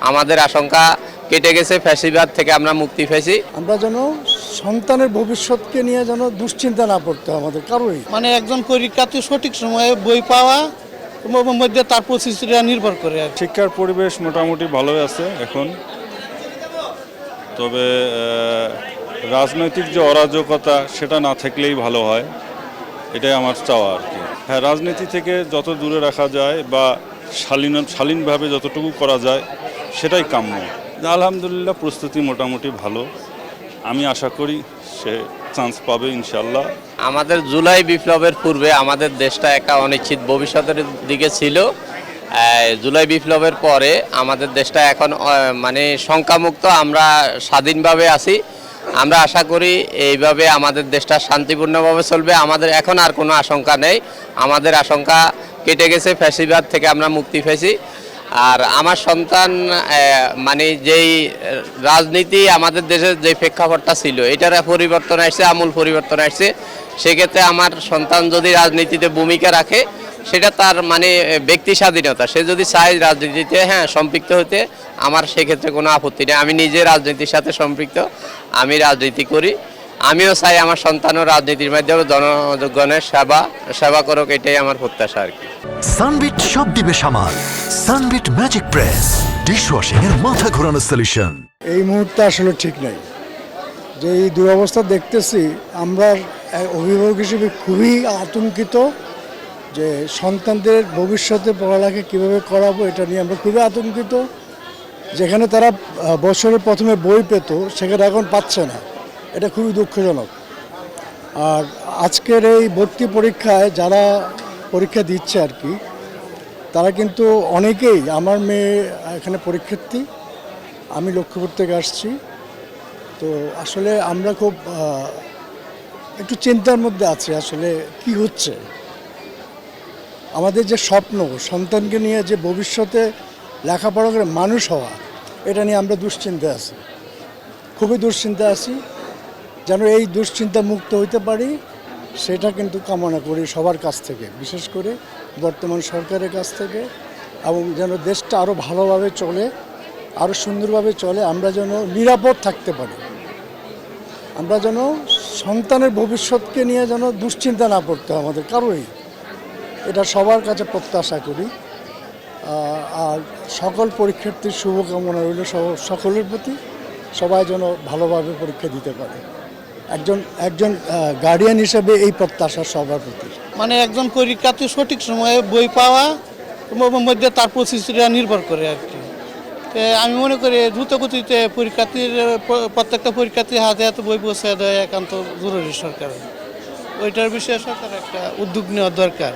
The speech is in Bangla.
আমাদের আশঙ্কা কেটে গেছে, ফ্যাসিবাদ থেকে আমরা মুক্তি পেয়েছি। আমরা যেন সন্তানের ভবিষ্যৎকে নিয়ে যেন দুশ্চিন্তা না পড়তে হয় আমাদের কারোই। মানে একজন পরীক্ষার্থী সঠিক সময়ে বই পাওয়া মধ্যে তার প্রস্তুতিটা নির্ভর করে আর কি। শিক্ষার পরিবেশ মোটামুটি ভালোই আছে এখন, তবে রাজনৈতিক যে অরাজকতা সেটা না থাকলেই ভালো হয়, এটাই আমার চাওয়া আর কি। হ্যাঁ, রাজনীতি থেকে যত দূরে রাখা যায় বা শালীনভাবে যতটুকু করা যায় সেটাই কাম্য। আলহামদুলিল্লাহ প্রস্তুতি মোটামুটি ভালো, আমি আশা করি সে চান্স পাবে ইনশাল্লাহ। আমাদের জুলাই বিপ্লবের পূর্বে আমাদের দেশটা একটা অনিশ্চিত ভবিষ্যতের দিকে ছিল। জুলাই বিপ্লবের পরে আমাদের দেশটা এখন মানে শঙ্কামুক্ত, আমরা স্বাধীনভাবে আছি। আমরা আশা করি এইভাবে আমাদের দেশটা শান্তিপূর্ণভাবে চলবে। আমাদের এখন আর কোনো আশঙ্কা নেই, আমাদের আশঙ্কা কেটে গেছে, ফ্যাসিবাদ থেকে আমরা মুক্তি পেয়েছি। আর আমার সন্তান মানে যেই রাজনীতি আমাদের দেশের যে প্রেক্ষাপটটা ছিল এটার পরিবর্তন আসছে, আমূল পরিবর্তন আসছে। সেক্ষেত্রে আমার সন্তান যদি রাজনীতিতে ভূমিকা রাখে সেটা তার মানে ব্যক্তি স্বাধীনতা, সে যদি চায় রাজনীতিতে সম্পৃক্ত হতে, আমার সেক্ষেত্রে কোনো আপত্তি নেই। আমি নিজে রাজনীতির সাথে সম্পৃক্ত, আমি রাজনীতি করি। আমিও চাই আমার সন্তানও রাজনীতির মাধ্যমে জনগণের সেবা করুক, এটাই আমার প্রত্যাশা আর কি। সানবিট সব দিবে সামাল। সানবিট ম্যাজিক প্রেস ডিশওয়াশিং এর মাথা ঘোরানো সলিউশন। এই মুহূর্তে আসলে ঠিক নাই, যে এই দুরবস্থা দেখতেছি আমরা অভিভাবক হিসেবে খুবই আতঙ্কিত, যে সন্তানদের ভবিষ্যতে পড়ালেখা কীভাবে করাবো এটা নিয়ে আমরা খুবই আতঙ্কিত। যেখানে তারা বছরের প্রথমে বই পেত সেখানে এখন পাচ্ছে না, এটা খুবই দুঃখজনক। আর আজকের এই ভর্তি পরীক্ষায় যারা পরীক্ষা দিচ্ছে আর কি, তারা কিন্তু অনেকেই, আমার মেয়ে এখানে পরীক্ষার্থী, আমি লক্ষ্মীপুর থেকে আসছি। তো আসলে আমরা খুব একটু চিন্তার মধ্যে আছি, আসলে কি হচ্ছে। আমাদের যে স্বপ্ন সন্তানকে নিয়ে যে ভবিষ্যতে লেখাপড়া করে মানুষ হওয়া, এটা নিয়ে আমরা দুশ্চিন্তায় আছি, খুবই দুশ্চিন্তা আছি। যেন এই দুশ্চিন্তা মুক্ত হইতে পারি সেটা কিন্তু কামনা করি সবার কাছ থেকে, বিশেষ করে বর্তমান সরকারের কাছ থেকে, এবং যেন দেশটা আরও ভালোভাবে চলে, আরও সুন্দরভাবে চলে, আমরা যেন নিরাপদ থাকতে পারি, আমরা যেন সন্তানের ভবিষ্যৎকে নিয়ে যেন দুশ্চিন্তা না পড়তে হয় আমাদের কারোই, এটা সবার কাছে প্রত্যাশা করি। আর সকল পরীক্ষার্থীর শুভকামনা রইল সকলের প্রতি, সবাই যেন ভালোভাবে পরীক্ষা দিতে পারে। একজন গার্ডিয়ান হিসেবে এই প্রত্যাশা সবার প্রতি। মানে একজন পরীক্ষার্থী সঠিক সময়ে বই পাওয়া মধ্যে তার প্রস্তুতিটা নির্ভর করে আর কি। আমি মনে করি দ্রুতগতিতে প্রত্যেকটা পরীক্ষার্থীর হাতে হাতে বই পৌঁছে দেওয়া একান্ত জরুরি সরকারের, ওইটার বিষয়ে সরকার একটা উদ্যোগ নেওয়া দরকার।